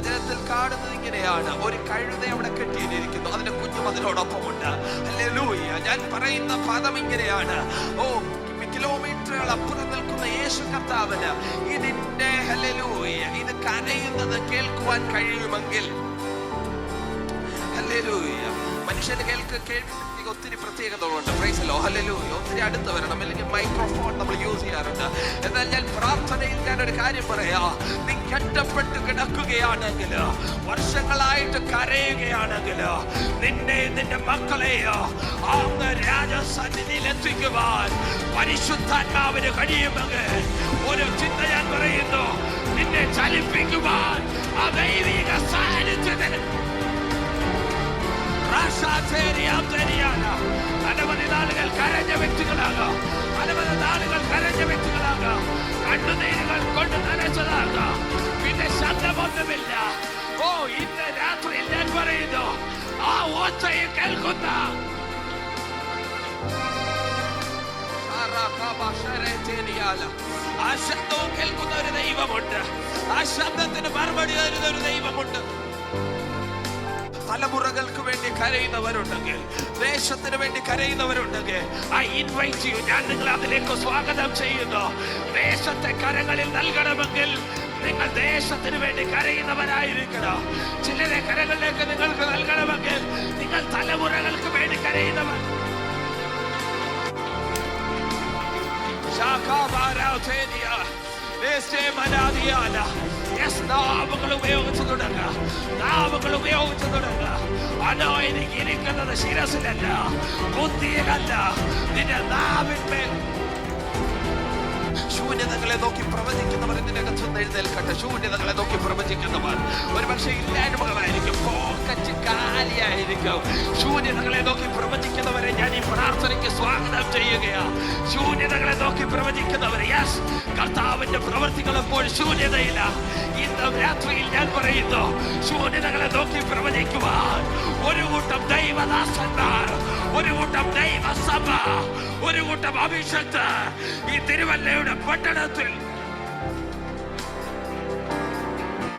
വചനത്തിൽ കാണുന്നത് ഇങ്ങനെയാണ്: ഒരു കഴുത അവിടെ കെട്ടിയിരിക്കുന്നു, അതിന്റെ കുഞ്ഞും അതിനോടൊപ്പമുണ്ട്. ഹല്ലേലൂയ. ഞാൻ പറയുന്ന പദം ഇങ്ങനെയാണ്: കിലോമീറ്ററുകൾ അപ്പുറം നിൽക്കുന്ന യേശു കർത്താവിന് ഇതിന്റെ ഹല്ലേലൂയ ഇത് കരയുന്നത് കേൾക്കുവാൻ കഴിയുമെങ്കിൽ, ഹല്ലേലൂയ, മനുഷ്യന് കേൾവി ഒത്തിരി പ്രത്യേകതകളുണ്ട്. Praise the Lord. ഹല്ലേലൂയ. ഒത്തിരി അടുത്ത് വരണം, അല്ലെങ്കിൽ മൈക്രോഫോൺ നമ്മൾ യൂസ് ചെയ്യാറുണ്ട്. എന്നാൽ ഞാൻ പ്രാർത്ഥനയിൽ ഞാനൊരു കാര്യം പറയാ: നീ കെട്ടപ്പെട്ട് കിടക്കുകയാണെങ്കിൽ, വർഷങ്ങളായിട്ട് കരയുകയാണെങ്കിൽ, നിന്റെ മക്കളെയോ അങ്ങ് രാജസന്നിധിയിൽ എത്തിക്കുവാൻ പരിശുദ്ധാത്മാവിന് കഴിയുമെങ്കിൽ, ഒരു ചിന്ത ഞാൻ പറയുന്നു, നിന്നെ ചലിപ്പിക്കുവാൻ ആ ദൈവിക സാന്നിധ്യത്തിന് അനവധി നാളുകൾ കരഞ്ഞ വ്യക്തികളാകാം, അനവധി നാളുകൾ കരഞ്ഞ വ്യക്തികളാകാം, കണ്ണുനീരുകൾ കൊണ്ട് നനച്ചതാകാം, പിന്നെ ശബ്ദമൊന്നുമില്ല. ഓ, ഇന്ന് രാത്രിയിൽ ഞാൻ പറയുന്നു, ആ ഓച്ചയിൽ കേൾക്കുന്ന ആ ശബ്ദവും കേൾക്കുന്ന ഒരു ദൈവമുണ്ട്. ആ ശബ്ദത്തിന് മറുപടി തരുന്ന ഒരു ദൈവമുണ്ട്. തലമുറകൾക്ക് വേണ്ടി കരയുന്നവരുണ്ടെങ്കിൽ, ദേശത്തിന് വേണ്ടി കരയുന്നവരുണ്ടെങ്കിൽ, ഐ ഇൻവൈറ്റ് യു, ഞാൻ നിങ്ങളെ അതിലേക്ക് സ്വാഗതം ചെയ്യുന്നു. ദേശത്തെ കരങ്ങളിൽ നൽകണമെങ്കിൽ നിങ്ങൾ ദേശത്തിന് വേണ്ടി കരയുന്നവരായിരിക്കണം. ചിലരെ കരകളിലേക്ക് നിങ്ങൾക്ക് നൽകണമെങ്കിൽ നിങ്ങൾ തലമുറകൾക്ക് വേണ്ടി കരയുന്നവർ. നാവുകൾ ഉപയോഗിച്ചു തുടങ്ങുക, നാവുകൾ ഉപയോഗിച്ചു തുടങ്ങുക. അനോയിനിക്ക് ഇരിക്കുന്നത് ശിരസിലല്ല, ബുദ്ധിയിലല്ല, നിന്റെ നാവിന്മേൽ. ശൂന്യതകളെ നോക്കി പ്രവചിക്കുന്നവർ ഇതിനകത്ത് നിന്ന് എഴുന്നേൽക്കട്ടെ. ശൂന്യതകളെ നോക്കി പ്രവചിക്കുന്നവർ ഒരുപക്ഷെ ഇല്ലായ്മകളായിരിക്കും, പോക്കറ്റ് കാലിയായിരിക്കും. ശൂന്യതകളെ നോക്കി പ്രവചിക്കുന്നവരെ ഞാൻ ഈ പ്രാർത്ഥനയ്ക്ക് സ്വാഗതം ചെയ്യുകയാ. ശൂന്യതകളെ നോക്കി പ്രവചിക്കുന്നവർ, യെസ്, കർത്താവിന്റെ പ്രവൃത്തികൾ എപ്പോൾ ശൂന്യതയില്ല. ഇന്ന് രാത്രിയിൽ ഞാൻ പറയുന്നു, ശൂന്യതകളെ നോക്കി പ്രവചിക്കുവാൻ ഒരു കൂട്ടം ദൈവദാസന്മാർ, ഒരു കൂട്ടം ദൈവസഭ, ഒരു കൂട്ടം അഭിഷക്തർ ഈ തിരുവല്ലയുടെ പട്ടണത്തിൽ